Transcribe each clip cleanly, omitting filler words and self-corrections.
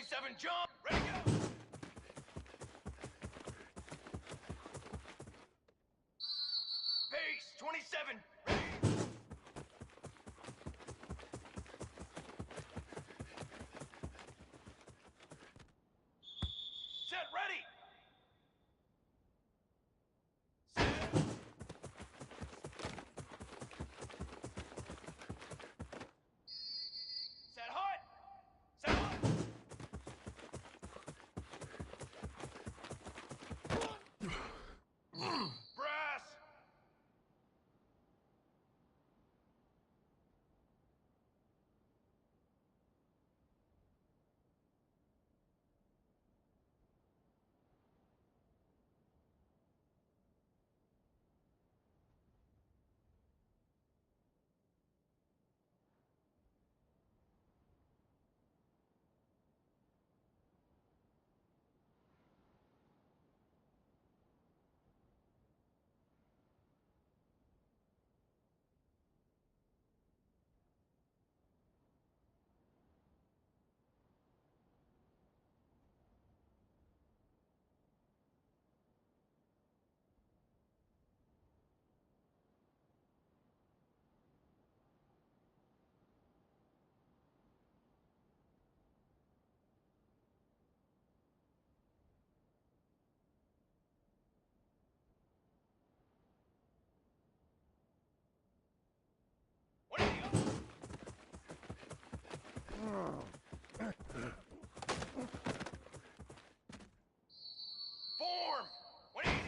27, jump! Ready, go! Pace, 27, ready! Set, ready! Set! Set hot! Set hot! Brass! What are you? Form! 180!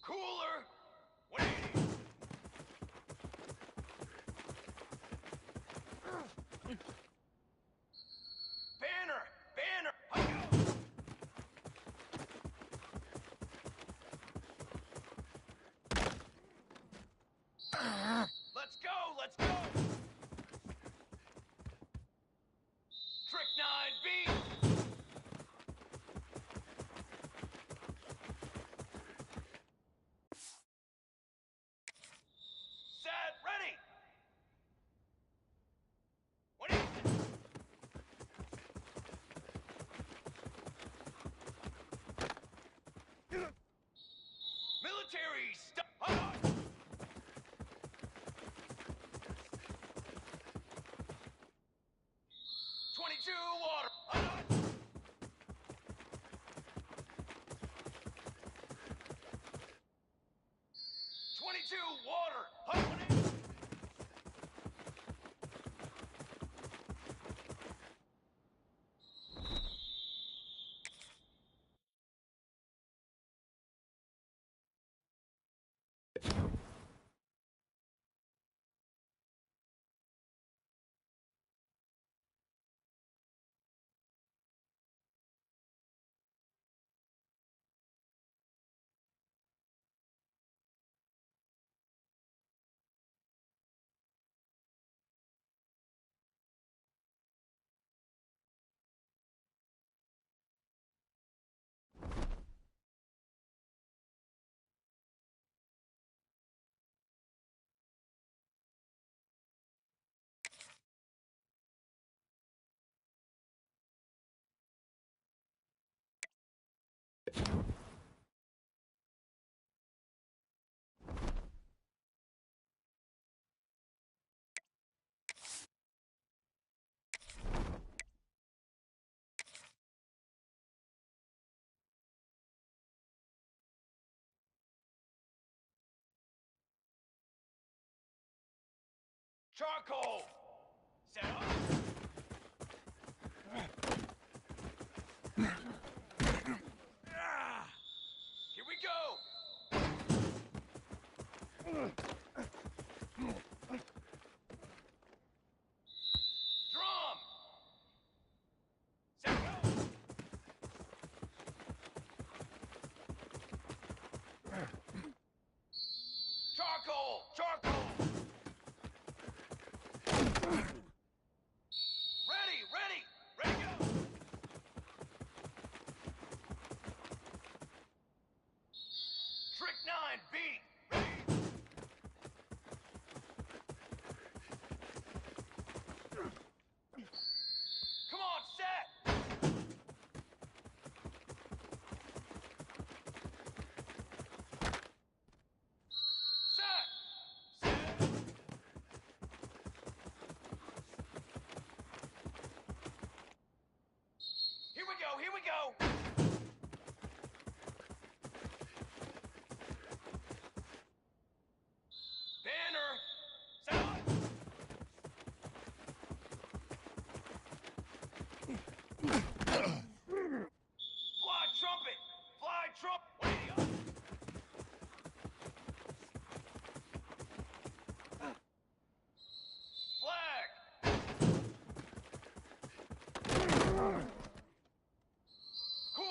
Cooler! 180! Banner! Banner! Hi-yo! Let's go! Let's go! Trick 9B! Set, ready! What is it? Military stop! 22 water! 22 water! Charcoal! Set up! Here we go! Drum! Set go! Charcoal! Charcoal! Ready! Ready! Ready go! Trick 9 beat! Ready! here we go. Banner, sound. Fly trumpet, fly trumpet. Radio. Flag. Cool.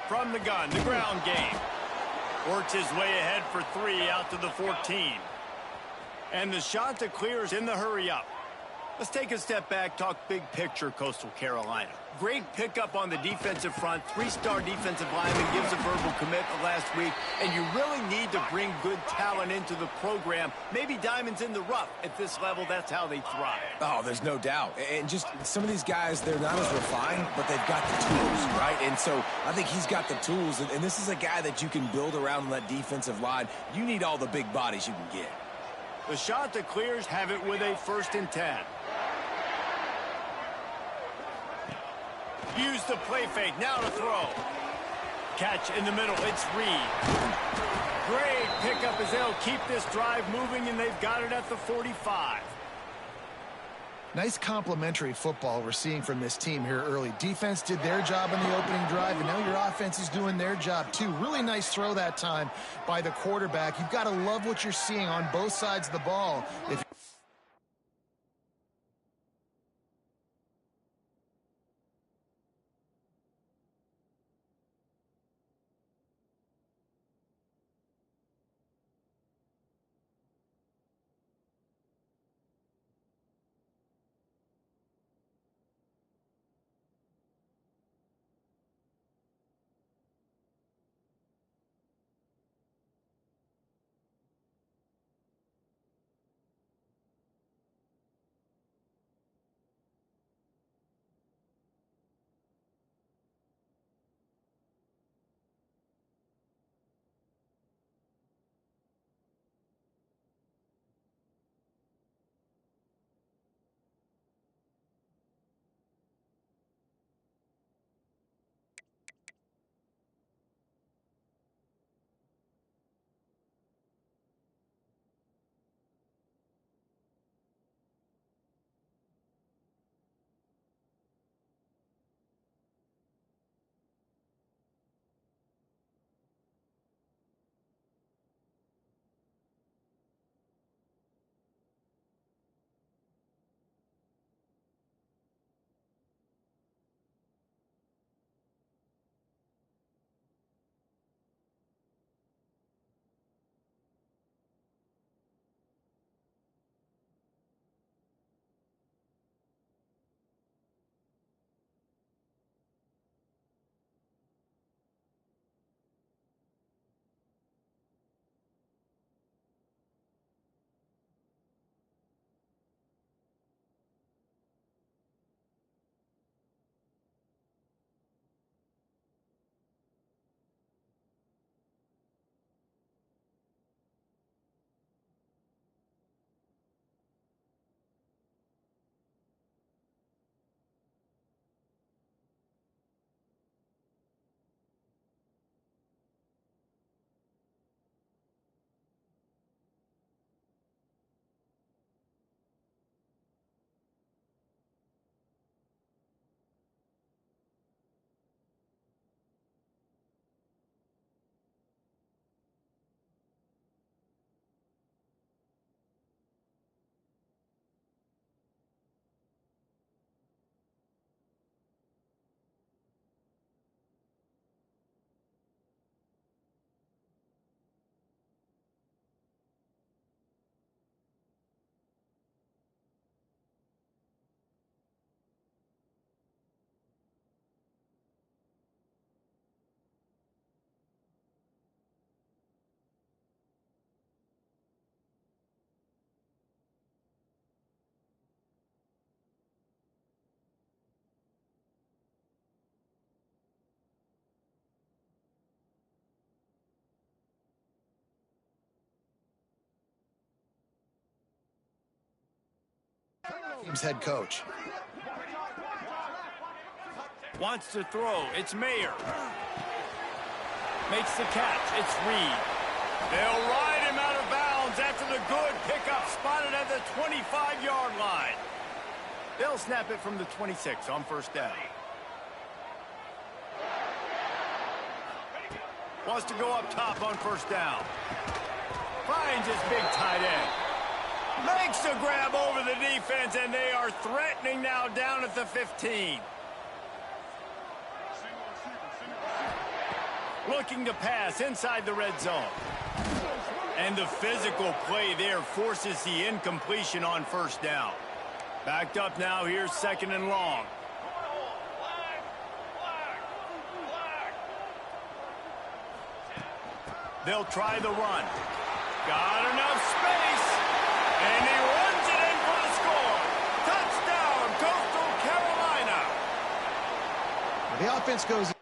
From the gun, the ground game. Works his way ahead for 3 out to the 14. And the shot to clear is in the hurry up. Let's take a step back, talk big picture Coastal Carolina. Great pickup on the defensive front. 3-star defensive lineman gives a verbal commitment last week. And you really need to bring good talent into the program. Maybe diamonds in the rough. At this level, that's how they thrive. Oh, there's no doubt. And just some of these guys, they're not as refined, but they've got the tools, right? And so I think he's got the tools. And this is a guy that you can build around on that defensive line. You need all the big bodies you can get. The shot to clears have it with a 1st and 10. Use the play fake, now to throw. Catch in the middle, it's Reed. Great pickup as they'll keep this drive moving, and they've got it at the 45. Nice complementary football we're seeing from this team here early. Defense did their job in the opening drive, and now your offense is doing their job too. Really nice throw that time by the quarterback. You've got to love what you're seeing on both sides of the ball. Team's head coach. Wants to throw. It's Mayer. Makes the catch. It's Reed. They'll ride him out of bounds after the good pickup spotted at the 25-yard line. They'll snap it from the 26 on 1st down. Wants to go up top on 1st down. Finds his big tight end. Makes a grab over the defense, and they are threatening now down at the 15. Looking to pass inside the red zone. And the physical play there forces the incompletion on first down. Backed up now, here's 2nd and long. Flag! Flag! Flag! They'll try the run. Got enough space. And he runs it in for the score. Touchdown, Coastal Carolina. The offense goes.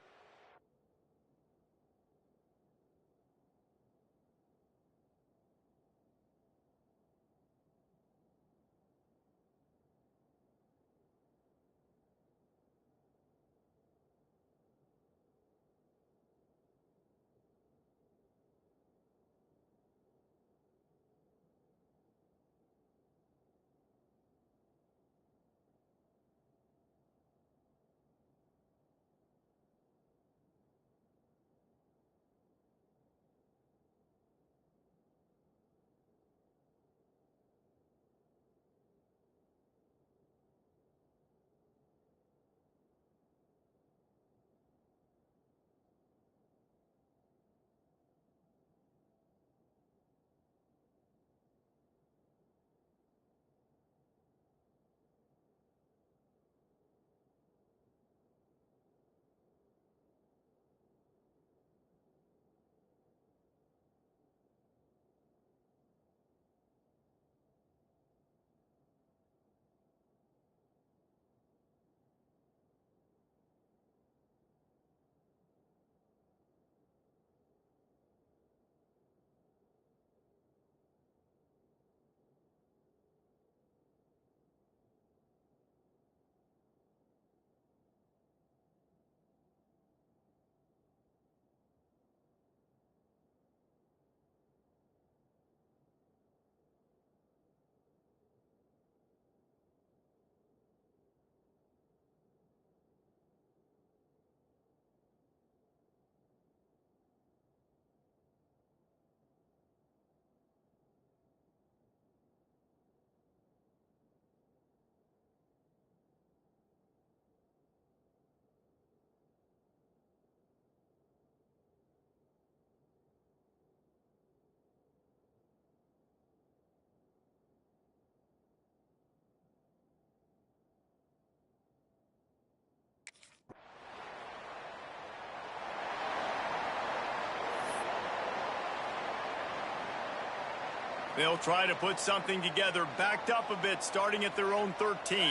They'll try to put something together, backed up a bit, starting at their own 13.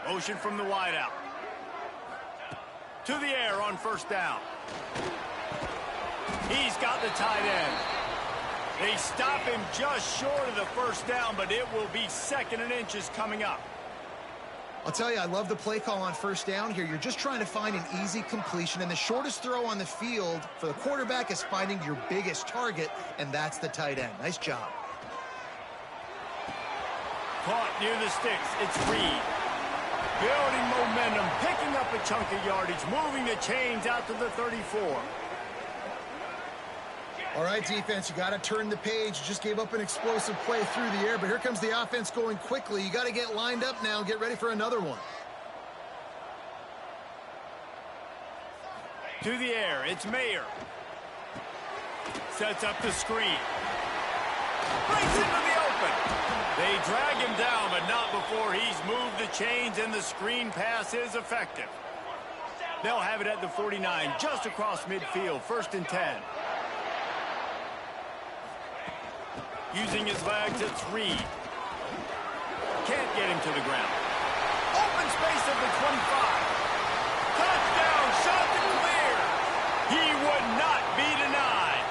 Motion from the wideout. To the air on first down. He's got the tight end. They stop him just short of the first down, but it will be 2nd and inches coming up. I'll tell you, I love the play call on first down here. You're just trying to find an easy completion, and the shortest throw on the field for the quarterback is finding your biggest target, and that's the tight end. Nice job. Caught near the sticks. It's Reed. Building momentum, picking up a chunk of yardage, moving the chains out to the 34. All right, defense, you got to turn the page. You just gave up an explosive play through the air, but here comes the offense going quickly. You got to get lined up now and get ready for another one. To the air, it's Mayer. Sets up the screen. Breaks into the open. They drag him down, but not before he's moved the chains, and the screen pass is effective. They'll have it at the 49, just across midfield, 1st and 10. Using his legs, it's Reed. Can't get him to the ground. Open space at the 25. Touchdown, shot to clear. He would not be denied.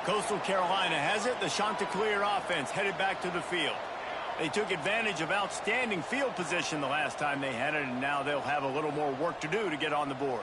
Coastal Carolina has it. The Chanticleer offense headed back to the field. They took advantage of outstanding field position the last time they had it, and now they'll have a little more work to do to get on the board.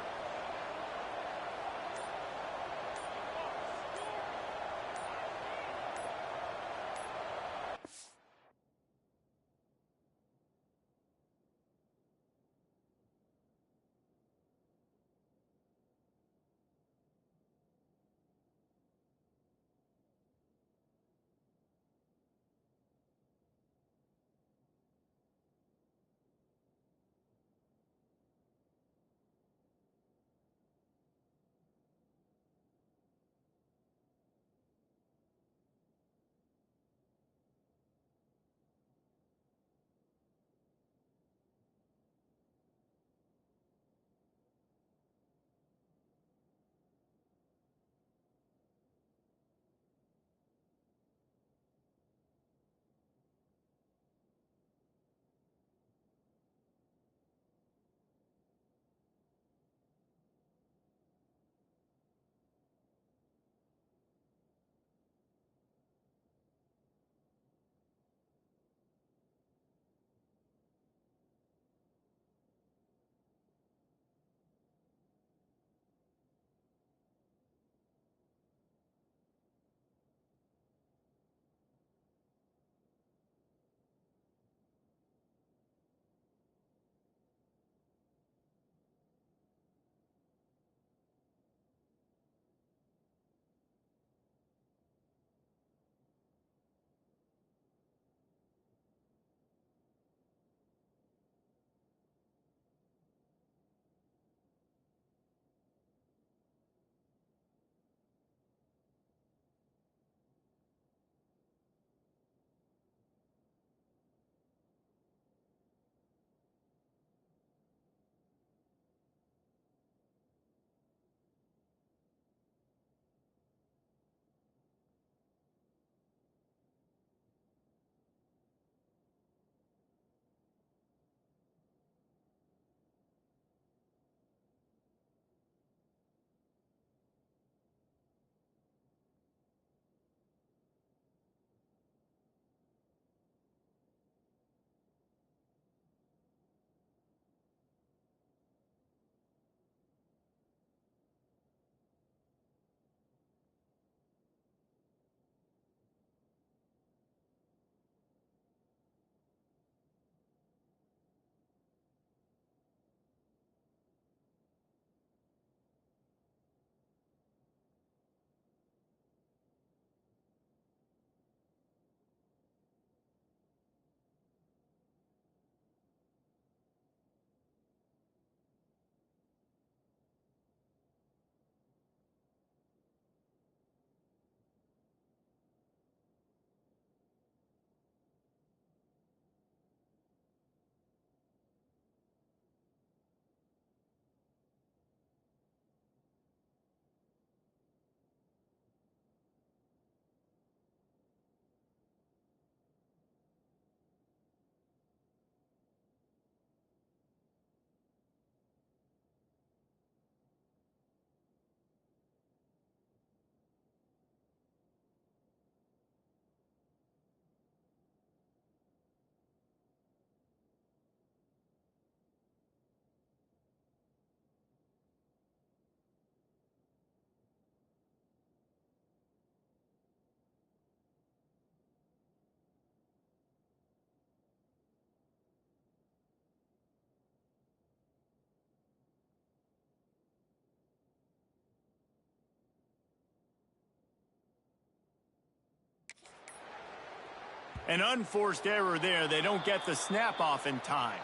An unforced error there. They don't get the snap off in time.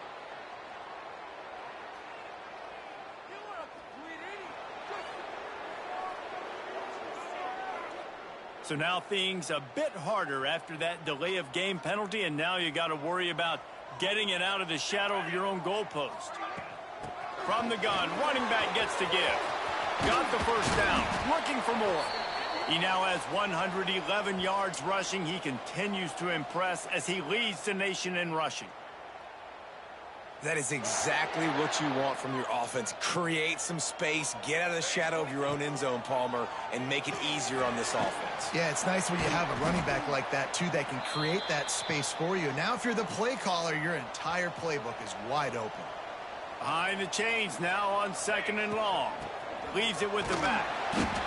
So now things a bit harder after that delay of game penalty, and now you got to worry about getting it out of the shadow of your own goalpost. From the gun, running back gets to give. Got the first down, looking for more. He now has 111 yards rushing. He continues to impress as he leads the nation in rushing. That is exactly what you want from your offense. Create some space, get out of the shadow of your own end zone, Palmer, and make it easier on this offense. Yeah, it's nice when you have a running back like that, too, that can create that space for you. Now, if you're the play caller, your entire playbook is wide open. Behind the chains now on 2nd and long. Leaves it with the back.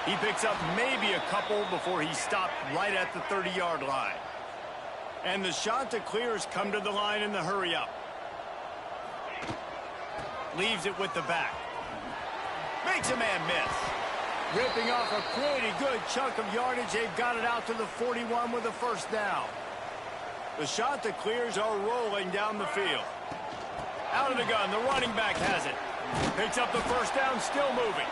He picks up maybe a couple before he stopped right at the 30-yard line. And the shot to clear has come to the line in the hurry-up. Leaves it with the back. Makes a man miss. Ripping off a pretty good chunk of yardage. They've got it out to the 41 with a first down. The shot to clears are rolling down the field. Out of the gun, the running back has it. Picks up the first down, still moving.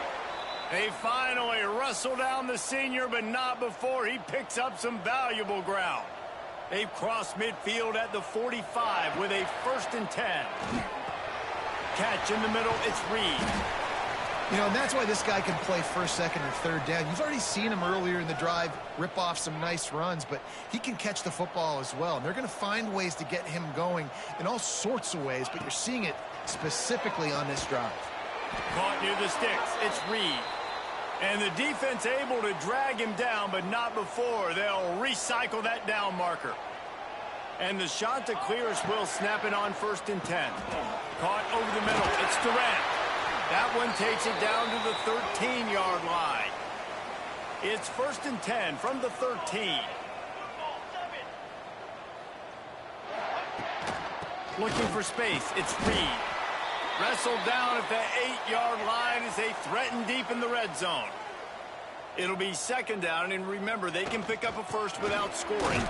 They finally wrestle down the senior, but not before he picks up some valuable ground. They've crossed midfield at the 45 with a 1st and 10. Catch in the middle, it's Reed. You know, and that's why this guy can play 1st, 2nd, and 3rd down. You've already seen him earlier in the drive rip off some nice runs, but he can catch the football as well. And they're going to find ways to get him going in all sorts of ways, but you're seeing it specifically on this drive. Caught near the sticks, it's Reed. And the defense able to drag him down, but not before. They'll recycle that down marker. And the shot to clears will snap it on 1st and 10. Caught over the middle. It's Durant. That one takes it down to the 13-yard line. It's 1st and 10 from the 13. Looking for space. It's Reed. Wrestled down at the 8-yard line as they threaten deep in the red zone. It'll be 2nd down, and remember, they can pick up a first without scoring.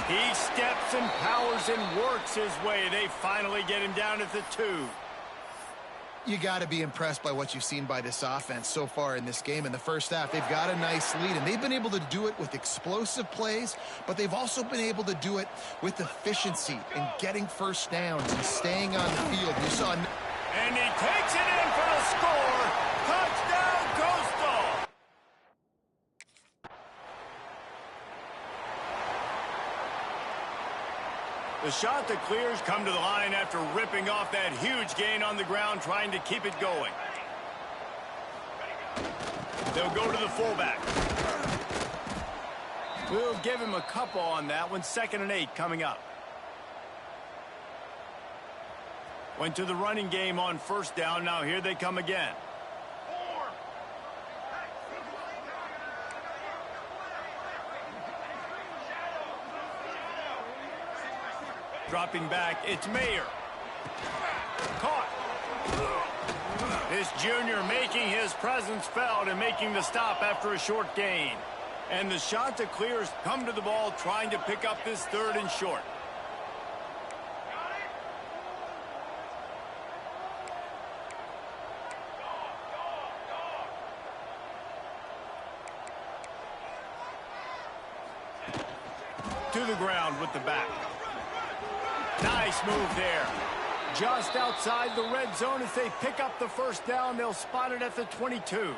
He steps and powers and works his way. They finally get him down at the 2. You got to be impressed by what you've seen by this offense so far in this game. In the first half, they've got a nice lead, and they've been able to do it with explosive plays, but they've also been able to do it with efficiency and getting first downs and staying on the field. You saw... And he takes it in for the score. Touchdown, Coastal! The shot that clears come to the line after ripping off that huge gain on the ground, trying to keep it going. They'll go to the fullback. We'll give him a couple on that one. 2nd and 8 coming up. Went to the running game on 1st down. Now here they come again. Dropping back, it's Mayer. Caught. This junior making his presence felt and making the stop after a short gain. And the shot to clears come to the ball, trying to pick up this 3rd and short. To the ground with the back. Nice move there. Just outside the red zone as they pick up the first down. They'll spot it at the 22.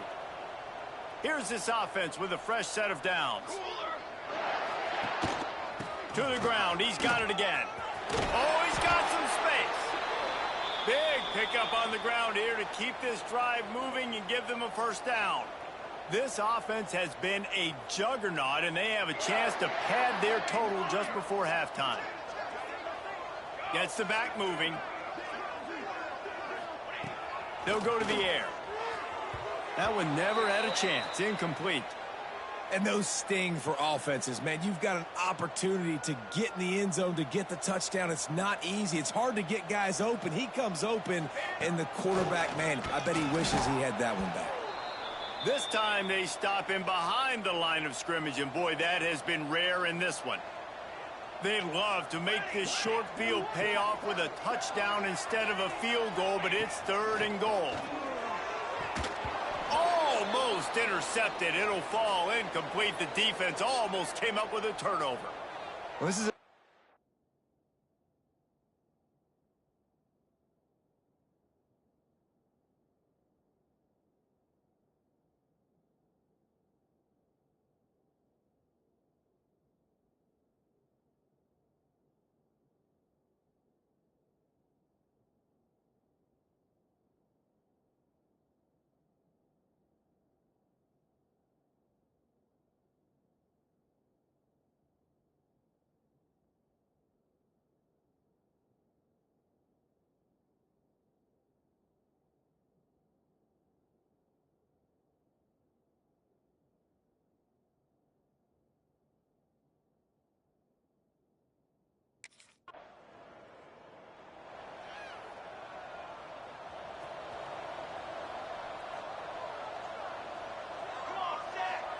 Here's this offense with a fresh set of downs. To the ground. He's got it again. Oh, he's got some space. Big pickup on the ground here to keep this drive moving and give them a first down. This offense has been a juggernaut, and they have a chance to pad their total just before halftime. Gets the back moving. They'll go to the air. That one never had a chance. Incomplete. And those sting for offenses, man. You've got an opportunity to get in the end zone, to get the touchdown. It's not easy. It's hard to get guys open. He comes open, and the quarterback, man, I bet he wishes he had that one back. This time they stop him behind the line of scrimmage, and boy, that has been rare in this one. They'd love to make this short field pay off with a touchdown instead of a field goal, but it's 3rd and goal. Almost intercepted. It'll fall incomplete. The defense almost came up with a turnover. Well, this is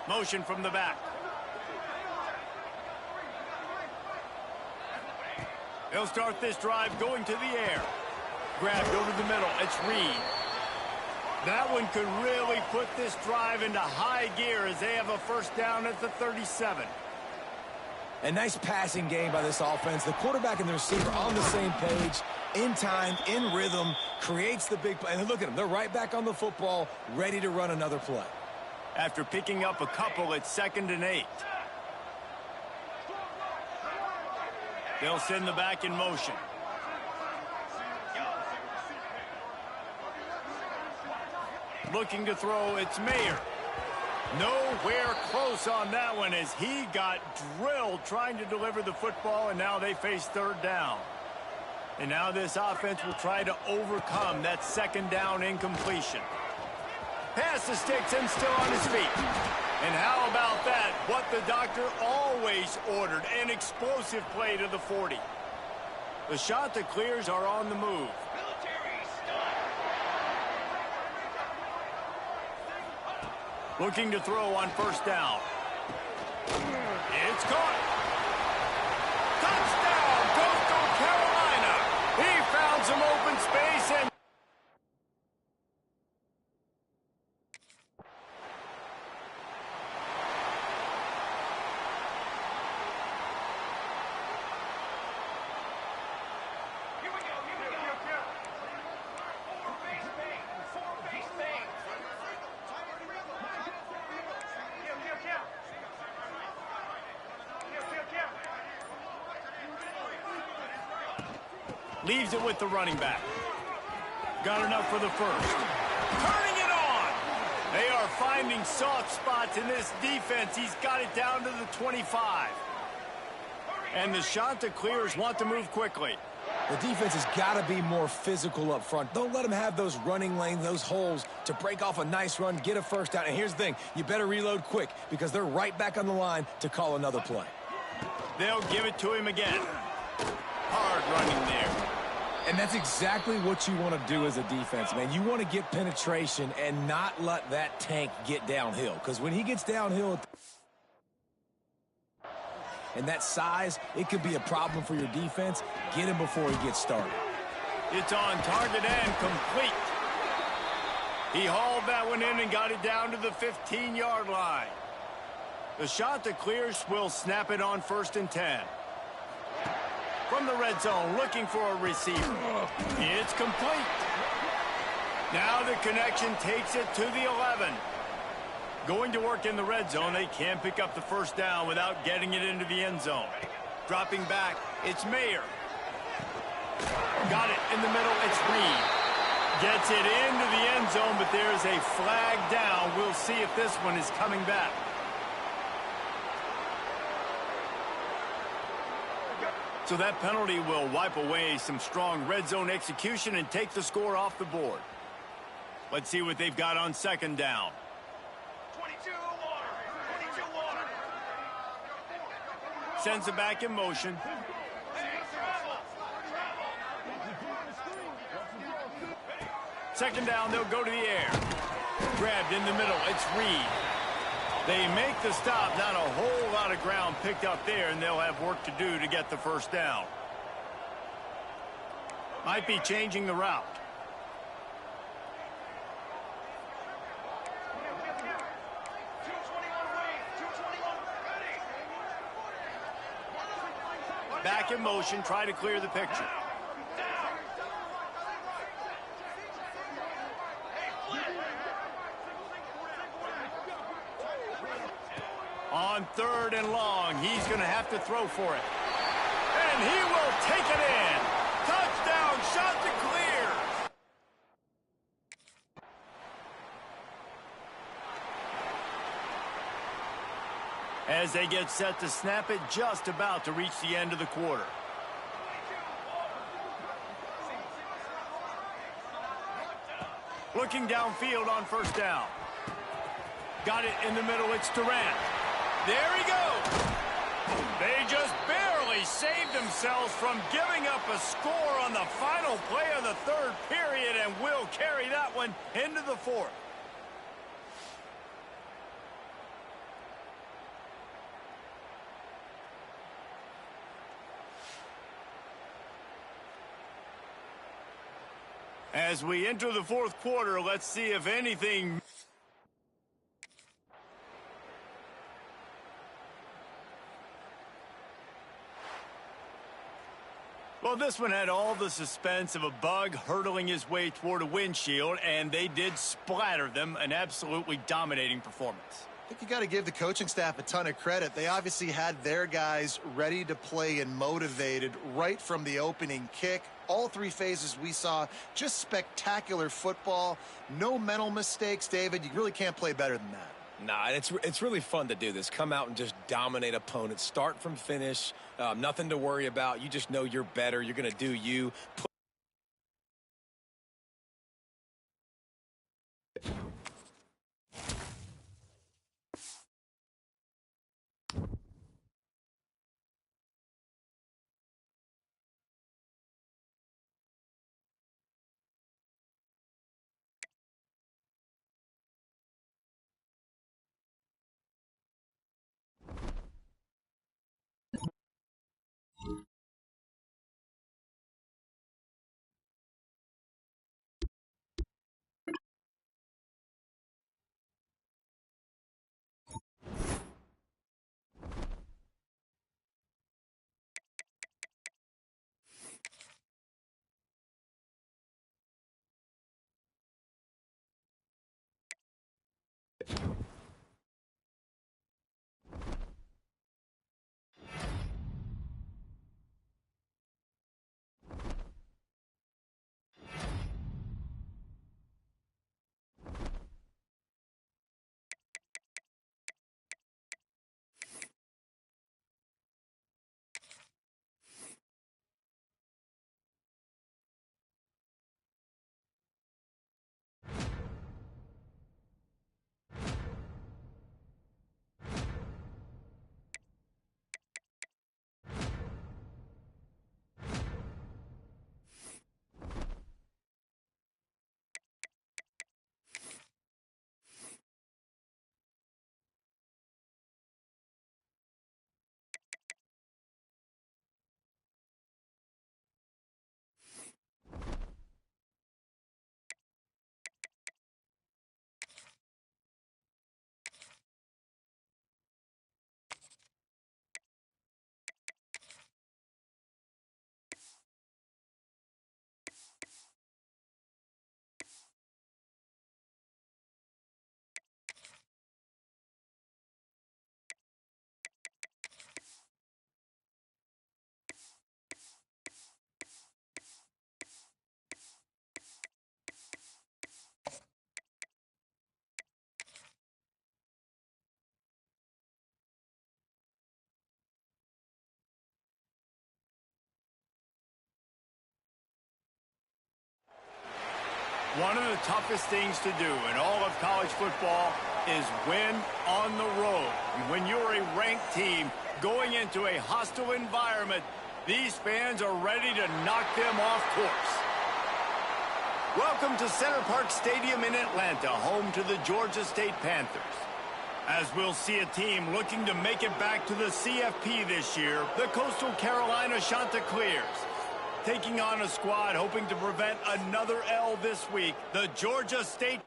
motion from the back. They'll start this drive going to the air. Grabbed over the middle. It's Reed. That one could really put this drive into high gear as they have a first down at the 37. a nice passing game by this offense. The quarterback and the receiver on the same page, in time, in rhythm, creates the big play. And look at them. They're right back on the football, ready to run another play. After picking up a couple, it's 2nd and 8. They'll send the back in motion. Looking to throw, it's Mayer. Nowhere close on that one as he got drilled trying to deliver the football, and now they face 3rd down. And now this offense will try to overcome that 2nd down incompletion. Pass the sticks and still on his feet. And how about that? What the doctor always ordered, an explosive play to the 40. The shot that clears are on the move. Looking to throw on 1st down. It's caught. Touchdown, Coastal Carolina. He found some open space and leaves it with the running back. Got enough for the first. Turning it on! They are finding soft spots in this defense. He's got it down to the 25. And the Chanticleers want to move quickly. The defense has got to be more physical up front. Don't let them have those running lanes, those holes to break off a nice run, get a first down. And here's the thing, you better reload quick because they're right back on the line to call another play. They'll give it to him again. Hard running there. And that's exactly what you want to do as a defense, man. You want to get penetration and not let that tank get downhill. Because when he gets downhill and that size, it could be a problem for your defense. Get him before he gets started. It's on target and complete. He hauled that one in and got it down to the 15-yard line. The Chanticleers will snap it on 1st and 10. From the red zone, looking for a receiver. It's complete. Now the connection takes it to the 11. Going to work in the red zone, they can pick up the first down without getting it into the end zone. Dropping back, it's Mayer. Got it in the middle, it's Reed. Gets it into the end zone, but there's a flag down. We'll see if this one is coming back. So that penalty will wipe away some strong red zone execution and take the score off the board. Let's see what they've got on 2nd down. 22 water. 22 water. Sends it back in motion. Second down, they'll go to the air. Grabbed in the middle, it's Reed. They make the stop. Not a whole lot of ground picked up there, and they'll have work to do to get the first down. Might be changing the route. Back in motion, try to clear the picture. On 3rd and long, he's going to have to throw for it. And he will take it in. Touchdown, shot to clear. As they get set to snap it, just about to reach the end of the quarter. Looking downfield on 1st down. Got it in the middle, it's Durant. There he goes. They just barely saved themselves from giving up a score on the final play of the 3rd period and will carry that one into the 4th. As we enter the 4th quarter, let's see if anything... Well, this one had all the suspense of a bug hurtling his way toward a windshield, and they did splatter them. An absolutely dominating performance. I think you got to give the coaching staff a ton of credit. They obviously had their guys ready to play and motivated right from the opening kick. All 3 phases we saw, just spectacular football. No mental mistakes, David. You really can't play better than that. Nah, it's really fun to do this. Come out and just dominate opponents. Start from finish. Nothing to worry about. You just know you're better. You're going to do you. One of the toughest things to do in all of college football is win on the road. And when you're a ranked team going into a hostile environment, these fans are ready to knock them off course. Welcome to Center Parc Stadium in Atlanta, home to the Georgia State Panthers. As we'll see a team looking to make it back to the CFP this year, the Coastal Carolina Chanticleers. Taking on a squad hoping to prevent another L this week, the Georgia State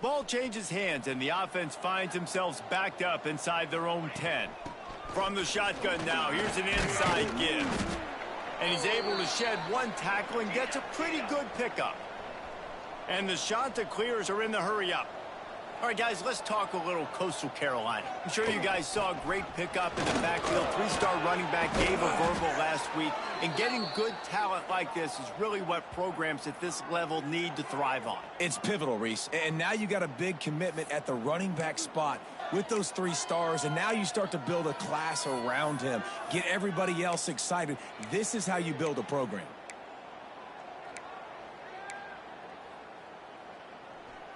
Ball changes hands, and the offense finds themselves backed up inside their own 10. From the shotgun now, here's an inside give. And he's able to shed one tackle and gets a pretty good pickup. And the Chanticleers are in the hurry-up. All right, guys, let's talk a little Coastal Carolina. I'm sure you guys saw a great pickup in the backfield. 3-star running back gave a verbal last week. And getting good talent like this is really what programs at this level need to thrive on. It's pivotal, Reese. And now you got a big commitment at the running back spot with those 3 stars. And now you start to build a class around him. Get everybody else excited. This is how you build a program.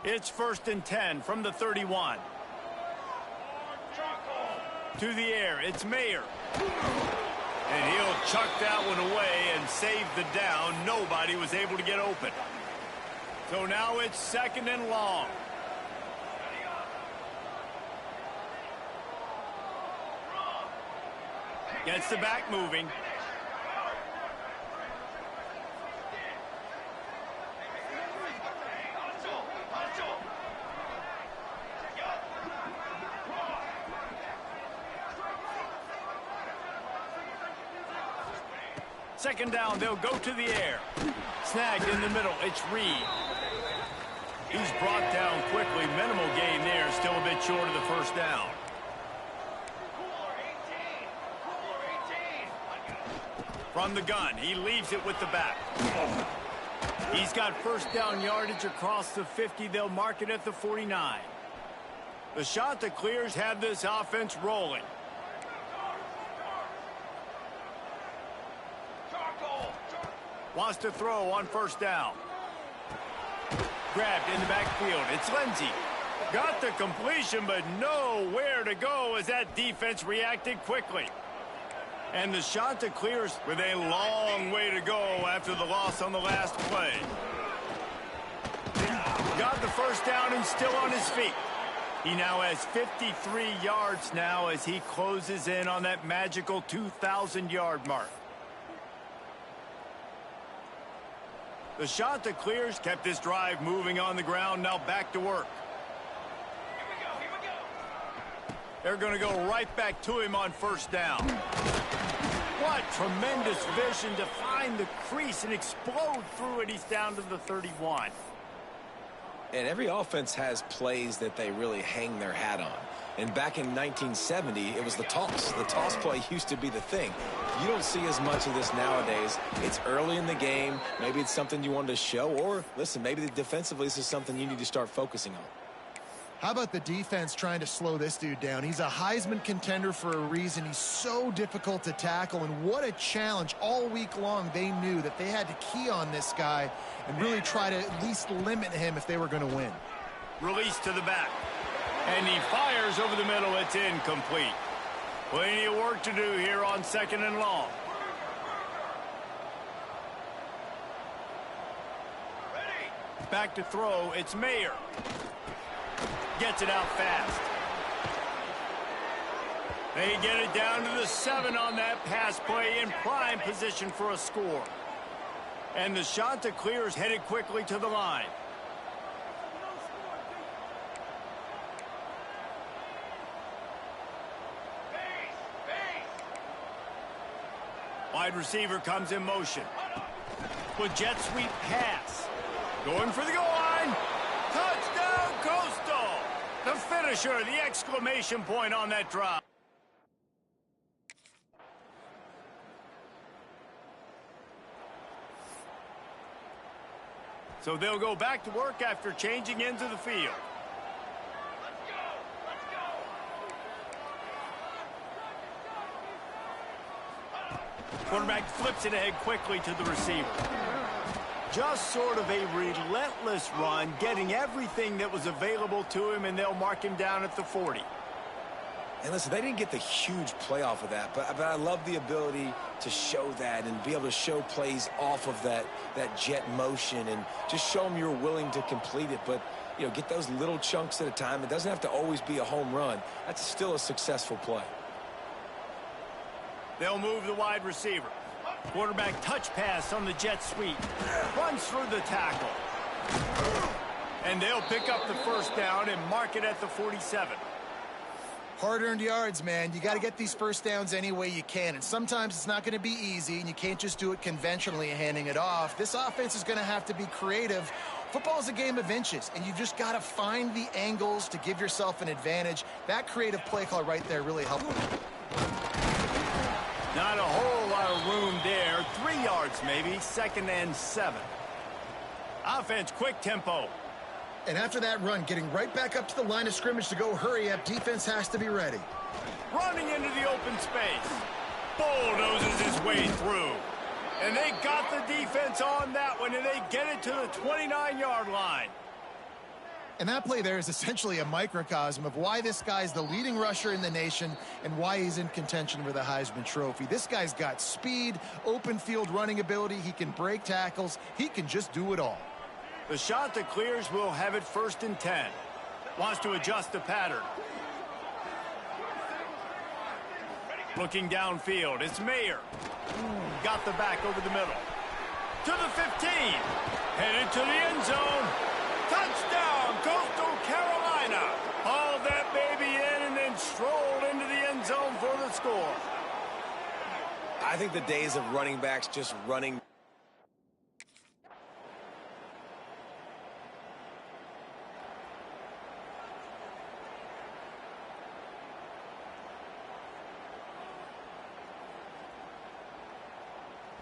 It's 1st and 10 from the 31. To the air, it's Mayer. And he'll chuck that one away and save the down. Nobody was able to get open. So now it's 2nd and long. Gets the back moving. Second down, they'll go to the air. Snagged in the middle, it's Reed. He's brought down quickly. Minimal gain there, still a bit short of the first down. From the gun, he leaves it with the back. He's got first down yardage across the 50. They'll mark it at the 49. The Chanticleers have this offense rolling. Wants to throw on first down. Grabbed in the backfield. It's Lindsey. Got the completion, but nowhere to go as that defense reacted quickly. And the Chanticleers with a long way to go after the loss on the last play. Got the first down and still on his feet. He now has 53 yards now as he closes in on that magical 2,000-yard mark. The Chanticleers kept this drive moving on the ground, now back to work. Here we go. They're going to go right back to him on first down. What tremendous vision to find the crease and explode through it. He's down to the 31. And every offense has plays that they really hang their hat on. And back in 1970, it was the toss. The toss play used to be the thing. You don't see as much of this nowadays. It's early in the game. Maybe it's something you wanted to show. Or, listen, maybe defensively this is something you need to start focusing on. How about the defense trying to slow this dude down? He's a Heisman contender for a reason. He's so difficult to tackle, and what a challenge. All week long they knew that they had to key on this guy and really try to at least limit him if they were going to win. Release to the back. And he fires over the middle. It's incomplete. Plenty of work to do here on 2nd and long. Ready. Back to throw. It's Mayer. Gets it out fast. They get it down to the 7 on that pass play in prime position for a score. And the Chanticleers headed quickly to the line. Wide receiver comes in motion. With jet sweep pass. Going for the goal line. Touchdown, Coastal. The finisher, the exclamation point on that drop. So they'll go back to work after changing into the field. Quarterback flips it ahead quickly to the receiver. Just sort of a relentless run, getting everything that was available to him, and they'll mark him down at the 40. And listen, they didn't get the huge play off of that, but I love the ability to show that and be able to show plays off of that jet motion and just show them you're willing to complete it. But, you know, get those little chunks at a time. It doesn't have to always be a home run. That's still a successful play. They'll move the wide receiver. Quarterback touch pass on the jet sweep. Runs through the tackle. And they'll pick up the first down and mark it at the 47. Hard-earned yards, man. You got to get these first downs any way you can, and sometimes it's not going to be easy, and you can't just do it conventionally handing it off. This offense is going to have to be creative. Football is a game of inches, and you've just got to find the angles to give yourself an advantage. That creative play call right there really helped. Not a whole lot of room there. 3 yards maybe, 2nd and 7. Offense, quick tempo. And after that run, getting right back up to the line of scrimmage to go hurry up, defense has to be ready. Running into the open space. Bulldozes his way through. And they got the defense on that one, and they get it to the 29-yard line. And that play there is essentially a microcosm of why this guy's the leading rusher in the nation and why he's in contention for the Heisman Trophy. This guy's got speed, open field running ability. He can break tackles. He can just do it all. The shot that clears will have it 1st and 10. Wants to adjust the pattern. Looking downfield, it's Mayer. Got the back over the middle. To the 15. Headed to the end zone. Touchdown, Coastal Carolina. Hauled that baby in and then strolled into the end zone for the score. I think the days of running backs just running.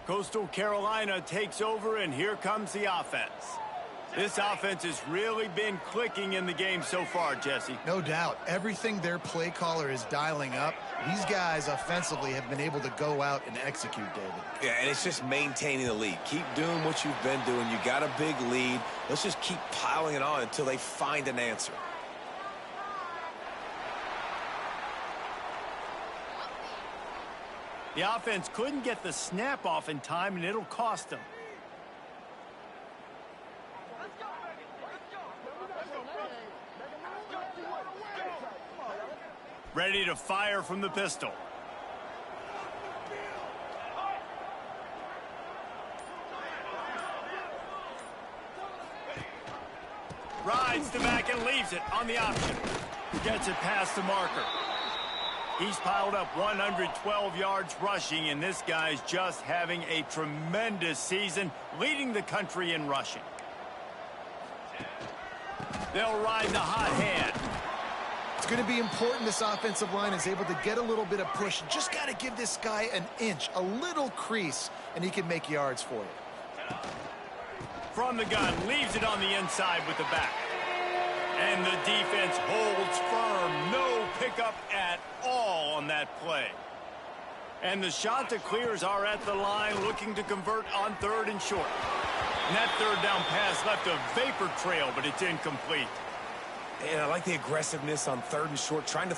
Coastal Carolina takes over, and here comes the offense. This offense has really been clicking in the game so far, Jesse. No doubt. Everything their play caller is dialing up, these guys offensively have been able to go out and execute, David. Yeah, and it's just maintaining the lead. Keep doing what you've been doing. You got a big lead. Let's just keep piling it on until they find an answer. The offense couldn't get the snap off in time, and it'll cost them. Ready to fire from the pistol. Rides the back and leaves it on the option. Gets it past the marker. He's piled up 112 yards rushing, and this guy's just having a tremendous season, leading the country in rushing. They'll ride the hot hand. It's going to be important this offensive line is able to get a little bit of push. Just got to give this guy an inch, a little crease, and he can make yards for you. From the gun, leaves it on the inside with the back. And the defense holds firm. No pickup at all on that play. And the shot to clears are at the line, looking to convert on 3rd and short. And that 3rd down pass left a vapor trail, but it's incomplete. And I like the aggressiveness on 3rd and short, trying to...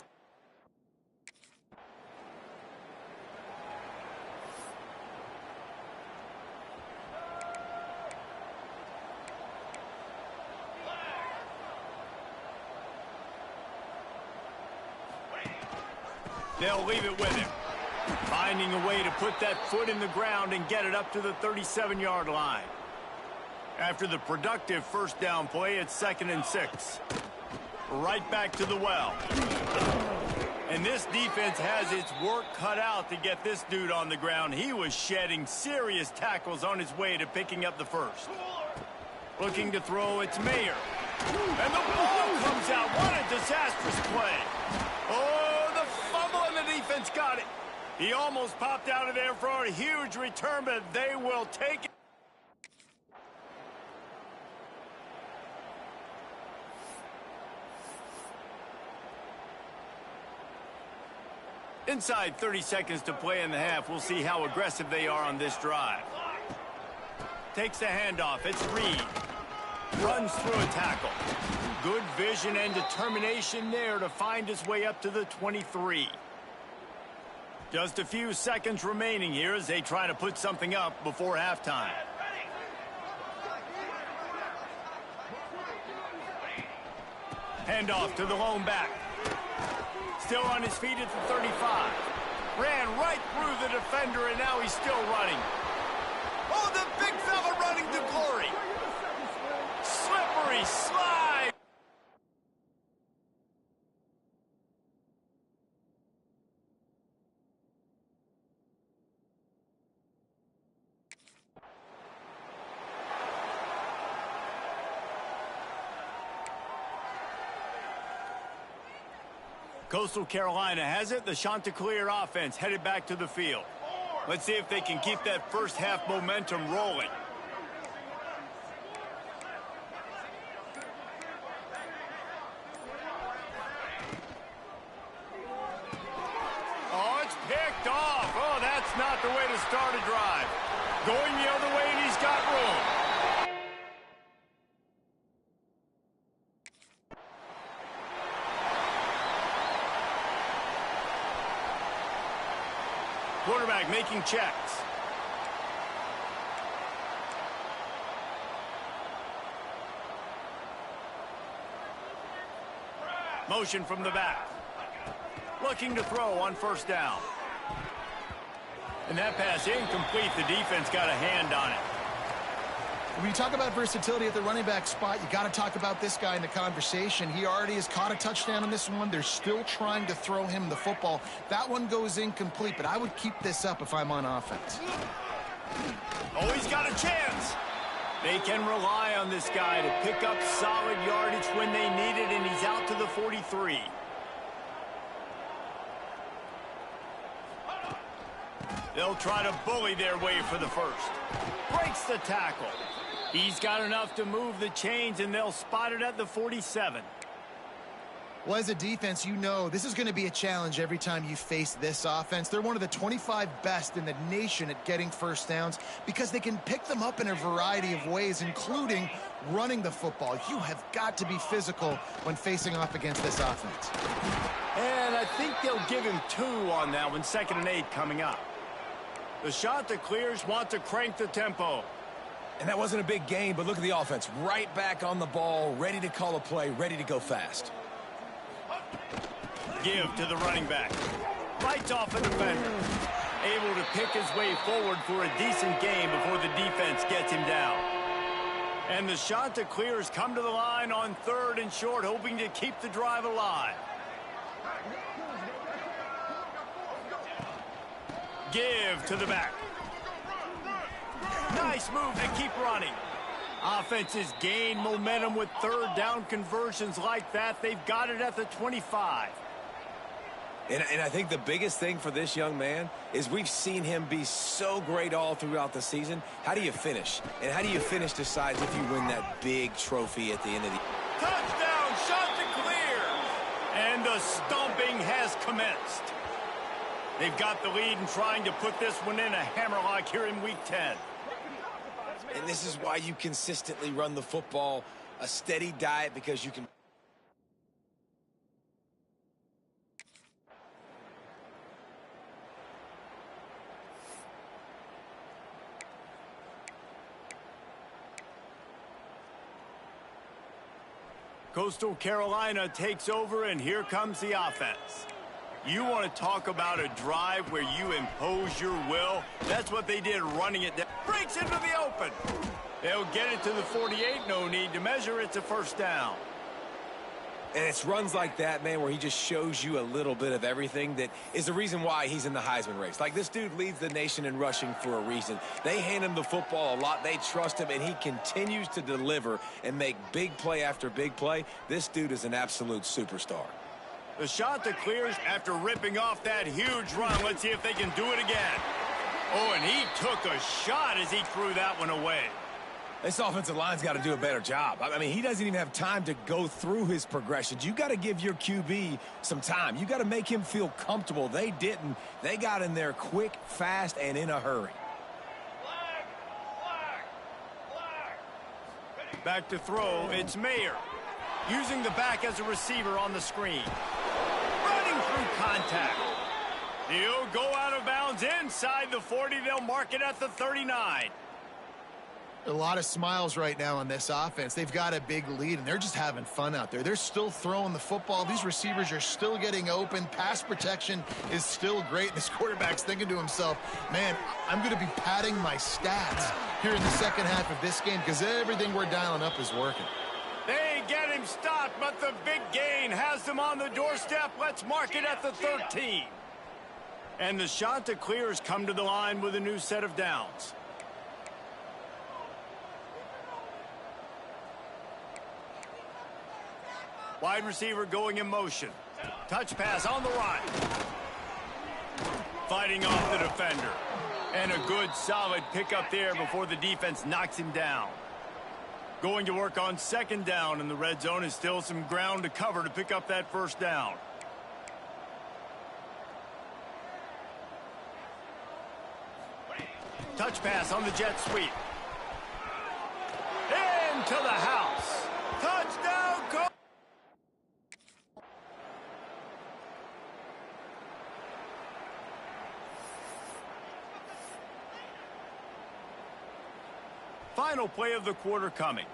They'll leave it with him. Finding a way to put that foot in the ground and get it up to the 37-yard line. After the productive 1st down play, it's 2nd and 6. Right back to the well. And this defense has its work cut out to get this dude on the ground. He was shedding serious tackles on his way to picking up the 1st. Looking to throw, it's Mayer. And the ball comes out. What a disastrous play. Oh, the fumble, and the defense got it. He almost popped out of there for a huge return, but they will take it. Inside 30 seconds to play in the half. We'll see how aggressive they are on this drive. Takes the handoff. It's Reed. Runs through a tackle. Good vision and determination there to find his way up to the 23. Just a few seconds remaining here as they try to put something up before halftime. Handoff to the lone back. Still on his feet at the 35. Ran right through the defender, and now he's still running. Oh, the big fella running to glory. Slippery slide. Coastal Carolina has it. The Chanticleer offense headed back to the field. Let's see if they can keep that first half momentum rolling. Oh, it's picked off. Oh, that's not the way to start a drive. Going the other way, and he's got room. Quarterback making checks. Motion from the back. Looking to throw on first down. And that pass incomplete. The defense got a hand on it. When you talk about versatility at the running back spot, you got to talk about this guy in the conversation. He already has caught a touchdown on this one. They're still trying to throw him the football. That one goes incomplete, but I would keep this up if I'm on offense. Oh, he's got a chance. They can rely on this guy to pick up solid yardage when they need it, and he's out to the 43. They'll try to bully their way for the first. Breaks the tackle. He's got enough to move the chains, and they'll spot it at the 47. Well, as a defense, you know this is going to be a challenge every time you face this offense. They're one of the 25 best in the nation at getting first downs because they can pick them up in a variety of ways, including running the football. You have got to be physical when facing off against this offense. And I think they'll give him 2 on that one. 2nd and 8 coming up. The Chanticleers want to crank the tempo. And that wasn't a big gain, but look at the offense. Right back on the ball, ready to call a play, ready to go fast. Give to the running back. Fights off a defender. Able to pick his way forward for a decent gain before the defense gets him down. And the Chanticleers come to the line on 3rd and short, hoping to keep the drive alive. Give to the back. Nice move and keep running. Offenses gain momentum with 3rd down conversions like that. They've got it at the 25. And I think the biggest thing for this young man is we've seen him be so great all throughout the season. How do you finish? And how do you finish decides if you win that big trophy at the end of the... Touchdown, Chanticleer! And the stomping has commenced. They've got the lead and trying to put this one in a hammerlock here in Week 10. And this is why you consistently run the football, a steady diet, because you can... Coastal Carolina takes over, and here comes the offense. You want to talk about a drive where you impose your will? That's what they did running it down. Breaks into the open. They'll get it to the 48. No need to measure. It's a first down. And it's runs like that, man, where he just shows you a little bit of everything that is the reason why he's in the Heisman race. Like, this dude leads the nation in rushing for a reason. They hand him the football a lot. They trust him, and he continues to deliver and make big play after big play. This dude is an absolute superstar. The Chanticleers, after ripping off that huge run, let's see if they can do it again. Oh, and he took a shot as he threw that one away. This offensive line's got to do a better job. I mean, he doesn't even have time to go through his progressions. You got to give your QB some time. You got to make him feel comfortable. They didn't. They got in there quick, fast, and in a hurry. Back to throw, it's Mayer. Using the back as a receiver on the screen. Running through contact. He'll go out of bounds inside the 40. They'll mark it at the 39. A lot of smiles right now on this offense. They've got a big lead, and they're just having fun out there. They're still throwing the football. These receivers are still getting open. Pass protection is still great. This quarterback's thinking to himself, man, I'm going to be padding my stats here in the second half of this game because everything we're dialing up is working. They get him stopped, but the big gain has them on the doorstep. Let's mark it at the 13. And the Chanticleers come to the line with a new set of downs. Wide receiver going in motion. Touch pass on the run. Fighting off the defender. And a good, solid pickup there before the defense knocks him down. Going to work on second down, and the red zone is still some ground to cover to pick up that first down. Touch pass on the jet sweep. Into the house. Touchdown, go! Final play of the quarter coming.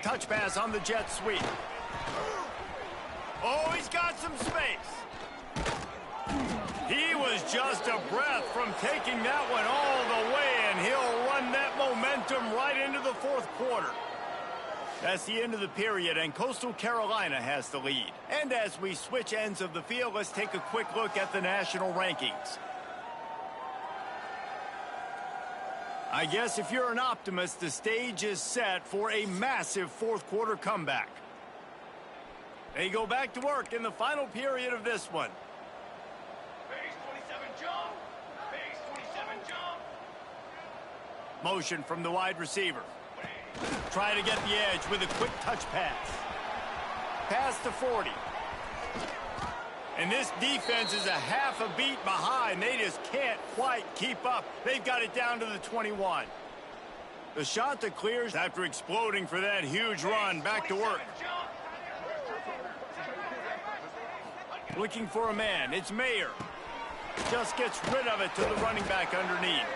Touch pass on the jet sweep. Oh, he's got some space. He was just a breath from taking that one all the way, and he'll run that momentum right into the fourth quarter. That's the end of the period, and Coastal Carolina has the lead. And as we switch ends of the field, let's take a quick look at the national rankings. I guess if you're an optimist, the stage is set for a massive fourth quarter comeback. They go back to work in the final period of this one. Base 27 jump. Base 27 jump. Motion from the wide receiver. Try to get the edge with a quick touch pass. Pass to 40. And this defense is a half a beat behind. They just can't quite keep up. They've got it down to the 21. The shot that clears after exploding for that huge run. Back to work. Looking for a man. It's Mayer. Just gets rid of it to the running back underneath.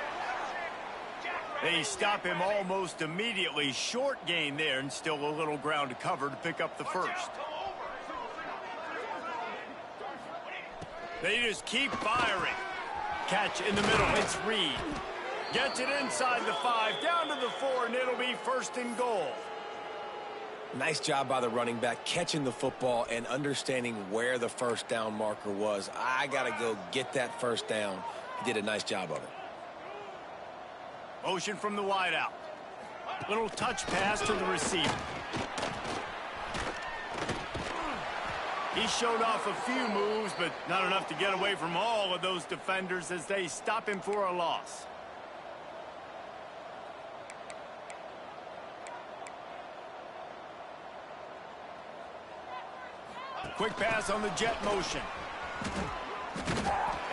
They stop him almost immediately. Short gain there, and still a little ground to cover to pick up the first. They just keep firing. Catch in the middle. It's Reed. Gets it inside the 5, down to the 4, and it'll be first and goal. Nice job by the running back catching the football and understanding where the first down marker was. I got to go get that first down. He did a nice job of it. Motion from the wideout. Little touch pass to the receiver. He showed off a few moves, but not enough to get away from all of those defenders as they stop him for a loss. Quick pass on the jet motion.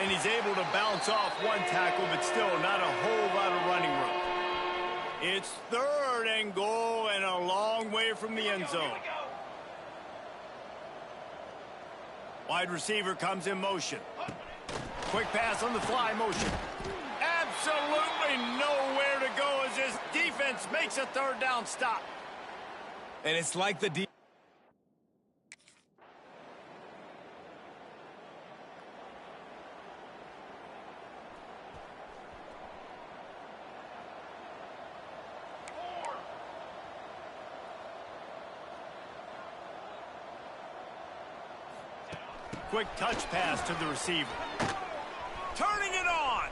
And he's able to bounce off one tackle, but still not a whole lot of running room. It's third and goal and a long way from the end zone. Wide receiver comes in motion. Quick pass on the fly motion. Absolutely nowhere to go as this defense makes a third down stop. And it's like the defense. Quick touch pass to the receiver. Turning it on.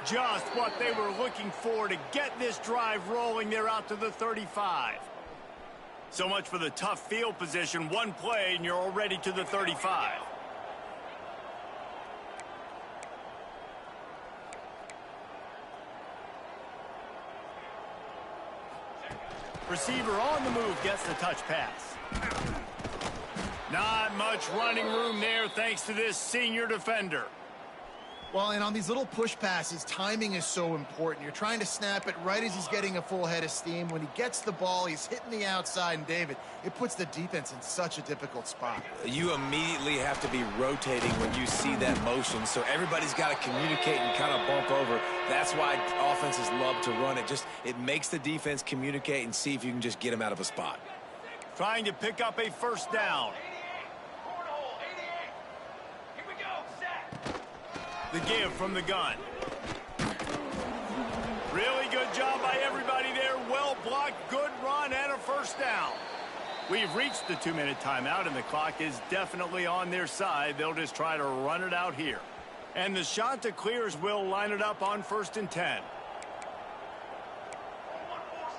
Just what they were looking for to get this drive rolling. They're out to the 35. So much for the tough field position. One play and you're already to the 35. Receiver on the move gets the touch pass. Not much running room there thanks to this senior defender. Well, and on these little push passes, timing is so important. You're trying to snap it right as he's getting a full head of steam. When he gets the ball, he's hitting the outside, and David, it puts the defense in such a difficult spot. You immediately have to be rotating when you see that motion, so everybody's got to communicate and kind of bump over. That's why offenses love to run it. It makes the defense communicate and see if you can just get him out of a spot. Trying to pick up a first down. The give from the gun. Really good job by everybody there. Well blocked, good run, and a first down. We've reached the 2-minute timeout, and the clock is definitely on their side. They'll just try to run it out here. And the shot to clears will line it up on 1st and 10. 1-4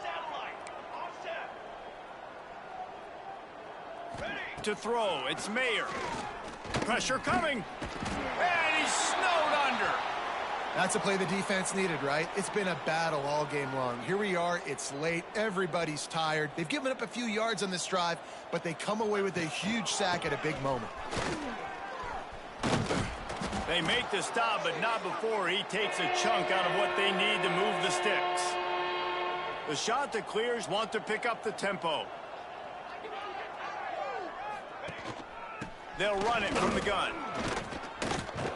satellite. Offset. Ready. To throw, it's Mayer. Pressure coming. And he's snowed under. That's a play the defense needed, right? It's been a battle all game long. Here we are. It's late. Everybody's tired. They've given up a few yards on this drive, but they come away with a huge sack at a big moment. They make the stop, but not before he takes a chunk out of what they need to move the sticks. The shot to clears want to pick up the tempo. They'll run it from the gun.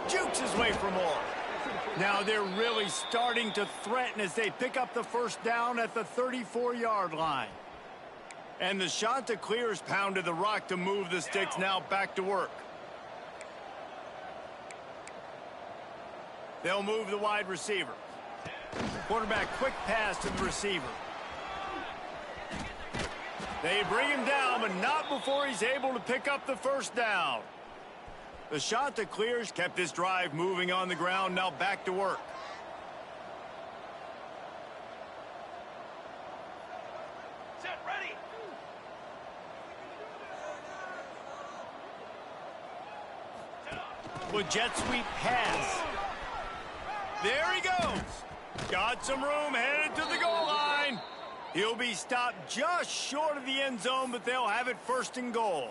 Jukes his way for more. Now they're really starting to threaten as they pick up the first down at the 34-yard line. And the shot to clears pounded the rock to move the sticks. Now back to work. They'll move the wide receiver. Quarterback quick pass to the receiver. They bring him down, but not before he's able to pick up the first down. The shot to clears kept this drive moving on the ground. Now back to work. Set. Ready. Set up. With jet sweep pass. There he goes. Got some room, headed to the goal line. He'll be stopped just short of the end zone, but they'll have it 1st and goal.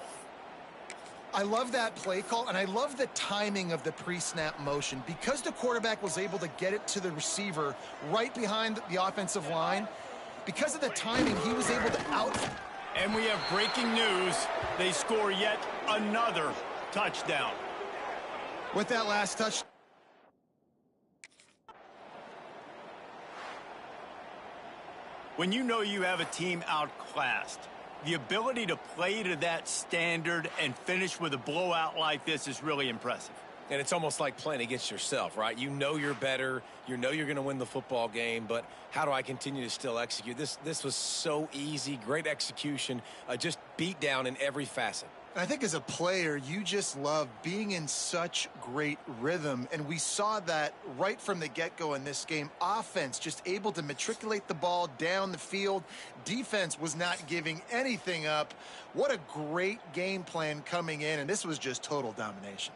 I love that play call, and I love the timing of the pre-snap motion. Because the quarterback was able to get it to the receiver right behind the offensive line, because of the timing, he was able to out... And we have breaking news. They score yet another touchdown. With that last touch... When you know you have a team outclassed, the ability to play to that standard and finish with a blowout like this is really impressive. And it's almost like playing against yourself, right? You know you're better. You know you're going to win the football game, but how do I continue to still execute? This was so easy, great execution, just beat down in every facet. I think as a player, you just love being in such great rhythm, and we saw that right from the get-go in this game. Offense just able to matriculate the ball down the field. Defense was not giving anything up. What a great game plan coming in, and this was just total domination.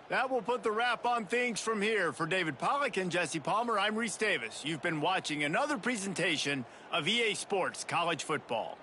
That will put the wrap on things from here. For David Pollack and Jesse Palmer, I'm Reese Davis. You've been watching another presentation of EA Sports College Football.